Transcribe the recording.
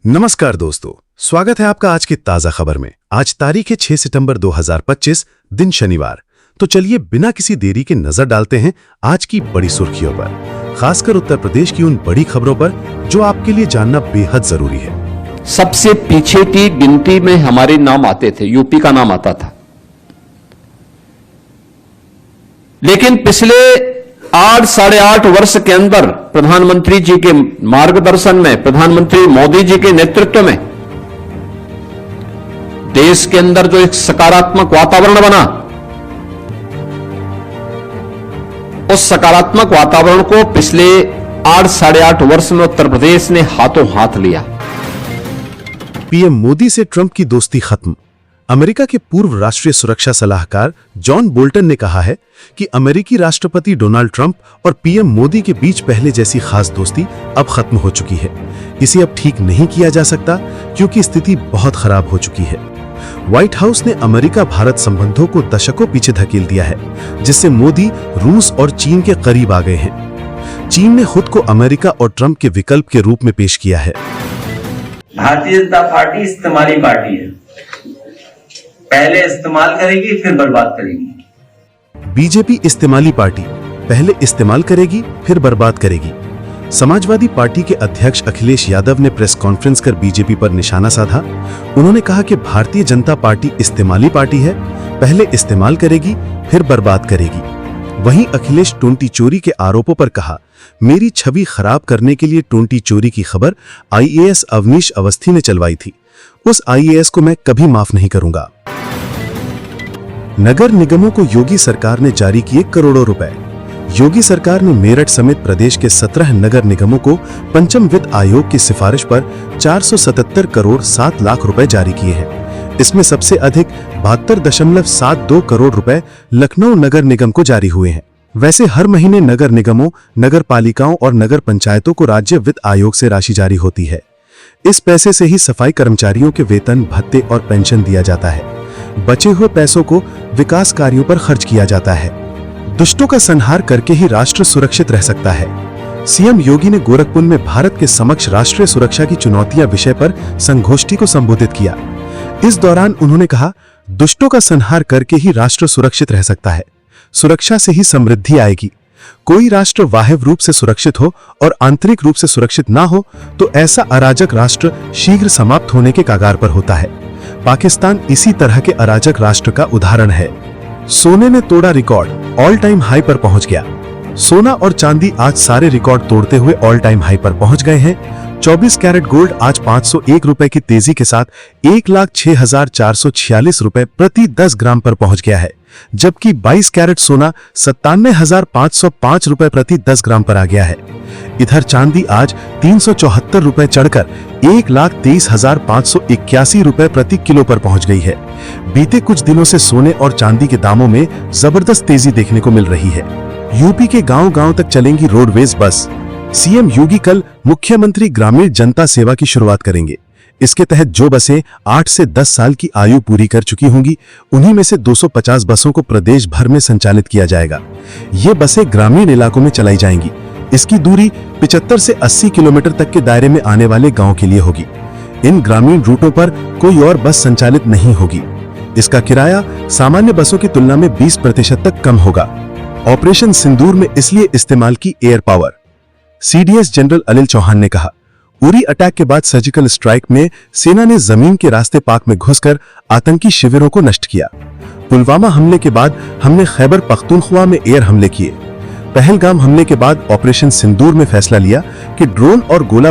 नमस्कार दोस्तों, स्वागत है आपका आज की ताजा खबर में। आज तारीख है 6 सितंबर 2025, दिन शनिवार। तो चलिए बिना किसी देरी के नजर डालते हैं आज की बड़ी सुर्खियों पर, खासकर उत्तर प्रदेश की उन बड़ी खबरों पर जो आपके लिए जानना बेहद जरूरी है। सबसे पीछे की गिनती में हमारे नाम आते थे, यूपी का नाम आता था, लेकिन पिछले 8-8.5 वर्ष के अंदर प्रधानमंत्री जी के मार्गदर्शन में, प्रधानमंत्री मोदी जी के नेतृत्व में देश के अंदर जो एक सकारात्मक वातावरण बना, उस सकारात्मक वातावरण को पिछले 8-8.5 वर्ष में उत्तर प्रदेश ने हाथों हाथ लिया। पीएम मोदी से ट्रंप की दोस्ती खत्म। अमेरिका के पूर्व राष्ट्रीय सुरक्षा सलाहकार जॉन बोल्टन ने कहा है कि अमेरिकी राष्ट्रपति डोनाल्ड ट्रंप और पीएम मोदी के बीच पहले जैसी खास दोस्ती अब खत्म हो चुकी है। इसे अब ठीक नहीं किया जा सकता क्योंकि स्थिति बहुत खराब हो चुकी है। व्हाइट हाउस ने अमेरिका भारत संबंधों को दशकों पीछे धकेल दिया है, जिससे मोदी रूस और चीन के करीब आ गए हैं। चीन ने खुद को अमेरिका और ट्रंप के विकल्प के रूप में पेश किया है। भारतीय जनता पार्टी इस्तेमाली पार्टी है, पहले इस्तेमाल करेगी फिर बर्बाद करेगी। बीजेपी इस्तेमाली पार्टी, पहले इस्तेमाल करेगी फिर बर्बाद करेगी। समाजवादी पार्टी के अध्यक्ष अखिलेश यादव ने प्रेस कॉन्फ्रेंस कर बीजेपी पर निशाना साधा। उन्होंने कहा कि भारतीय जनता पार्टी इस्तेमाली पार्टी है, पहले इस्तेमाल करेगी फिर बर्बाद करेगी। वहीं अखिलेश टोंटी चोरी के आरोपों पर कहा, मेरी छवि खराब करने के लिए टोंटी चोरी की खबर आईएएस अवनीश अवस्थी ने चलवाई थी, उस आईएएस को मैं कभी माफ नहीं करूंगा। नगर निगमों को योगी सरकार ने जारी किए करोड़ों रुपए। योगी सरकार ने मेरठ समेत प्रदेश के 17 नगर निगमों को पंचम वित्त आयोग की सिफारिश पर 477 करोड़ 7 लाख रुपए जारी किए हैं। इसमें सबसे अधिक 72.72 करोड़ रुपए लखनऊ नगर निगम को जारी हुए हैं। वैसे हर महीने नगर निगमों, नगर पालिकाओं और नगर पंचायतों को राज्य वित्त आयोग से राशि जारी होती है। इस पैसे से ही सफाई कर्मचारियों के वेतन, भत्ते और पेंशन दिया जाता है। बचे हुए पैसों को विकास कार्यों पर खर्च किया जाता है। दुष्टों का संहार करके ही राष्ट्र सुरक्षित रह सकता है। सीएम योगी ने गोरखपुर में भारत के समक्ष राष्ट्रीय सुरक्षा की चुनौतियां विषय पर संगोष्ठी को संबोधित किया। इस दौरान उन्होंने कहा, दुष्टों का संहार करके ही राष्ट्र सुरक्षित रह सकता है। सुरक्षा से ही समृद्धि आएगी। कोई राष्ट्र बाह्य रूप से सुरक्षित हो और आंतरिक रूप से सुरक्षित ना हो तो ऐसा अराजक राष्ट्र शीघ्र समाप्त होने के कगार पर होता है। पाकिस्तान इसी तरह के अराजक राष्ट्र का उदाहरण है। सोने ने तोड़ा रिकॉर्ड, ऑल टाइम हाई पर पहुंच गया। सोना और चांदी आज सारे रिकॉर्ड तोड़ते हुए ऑल टाइम हाई पर पहुंच गए हैं। 24 कैरेट गोल्ड आज 501 रुपए की तेजी के साथ 1,06,446 रुपए प्रति 10 ग्राम पर पहुंच गया है, जबकि 22 कैरेट सोना 97,505 रुपए प्रति 10 ग्राम पर आ गया है। इधर चांदी आज 374 रुपए चढ़कर 1,23,581 रुपए प्रति किलो पर पहुंच गई है। बीते कुछ दिनों से सोने और चांदी के दामों में जबरदस्त तेजी देखने को मिल रही है। यूपी के गांव-गांव तक चलेंगी रोडवेज बस। सीएम योगी कल मुख्यमंत्री ग्रामीण जनता सेवा की शुरुआत करेंगे। इसके तहत जो बसें 8 से 10 साल की आयु पूरी कर चुकी होंगी, उन्हीं में से 250 बसों को प्रदेश भर में संचालित किया जाएगा। ये बसें ग्रामीण इलाकों में चलाई जाएंगी। इसकी दूरी 75 से 80 किलोमीटर तक के दायरे में आने वाले गांव के लिए होगी। इन ग्रामीण रूटों पर कोई और बस संचालित नहीं होगी। इसका किराया सामान्य बसों की तुलना में 20% तक कम होगा। ऑपरेशन सिंदूर में इसलिए इस्तेमाल की air power. CDS general Anil Chauhan ने कहा, उरी अटैक के बाद सर्जिकल स्ट्राइक में सेना ने जमीन के रास्ते पाक में घुसकर आतंकी शिविरों को नष्ट किया। पुलवामा हमले के बाद हमने खैबर पख्तूनख्वा में एयर हमले किए। पहलगाम हमले के बाद ऑपरेशन सिंदूर में फैसला लिया कि ड्रोन और गोला